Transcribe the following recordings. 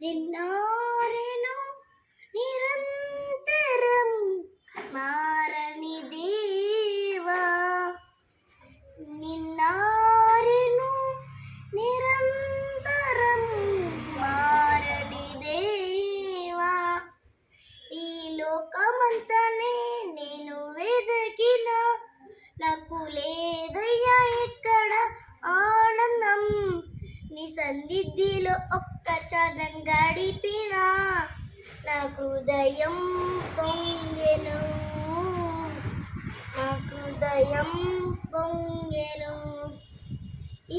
నిన్నారెను నిరంతరం మారని దేవా, నిన్నారెను నిరంతరం మారని దేవా. ఈ లోకమంతానే నేను వెదకిన, నాకు లేదయ్యా ఎక్కడ ఆనందం. నీ సన్నిధిలో ఒక్క క్షణం గడిపిన, నా హృదయం పొంగెను, నా హృదయం పొంగెను.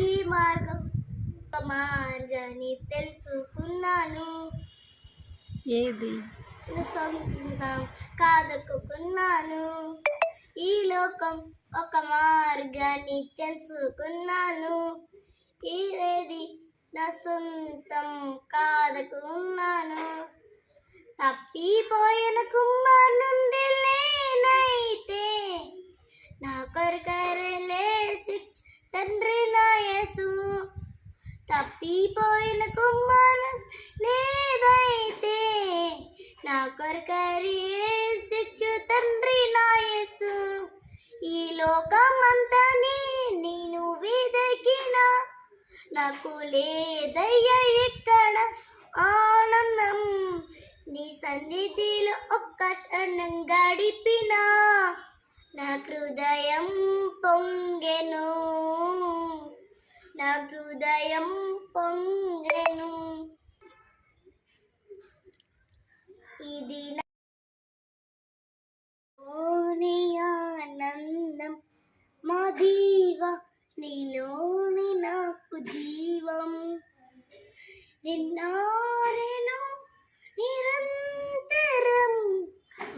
ఈ మార్గం ఒక మార్గాన్ని తెలుసుకున్నాను, ఏది సొంతం కాదనుకున్నాను. ఈ లోకం ఒక మార్గాన్ని తెలుసుకున్నాను, ఇదేది నా సొంతం కాదనుకున్నాను. తప్పిపోయిన కుమారుండి లేనైతే, నా కొరకరలే తండ్రి నా యేసు. తప్పిపోయిన కుమారు లేదైతే, నా కొరకరి శిక్షు తండ్రి నా యేసు. ఈ లోకమంతానే నేను వెదకిన, నాకు లేదయ్యా ఎక్కడ ఆనందం. నీ సన్నిధిలో ఒక్క క్షణం గడిపిన, నా హృదయం పొంగెను, నా హృదయం పొంగెను. ఇది నాలోని ఆనందం, మా దీవా నీలోని నాకు జీవం. నిన్నారెను నిరంతరం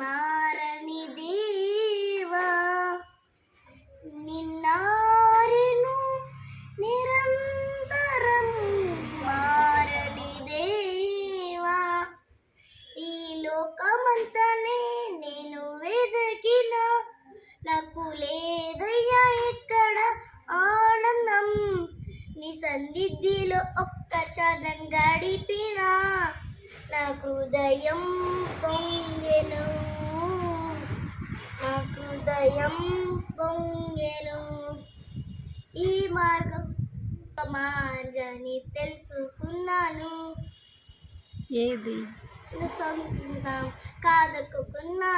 మారని దేవా, నిన్నారెను నిరంతరం మారని దేవా. ఈ లోకమంతానే నేను వెదకిన, నాకు లేదయ్యా ఎక్కడ ఆనందం. నీ సన్నిధిలో ఒక్క క్షణం గడిపిన, నా హృదయం పొంగెను, నా హృదయం పొంగెను. ఈ మార్గం ఒక మార్గాన్ని తెలుసుకున్నాను, ఏది సొంతం కాదనుకున్నాను.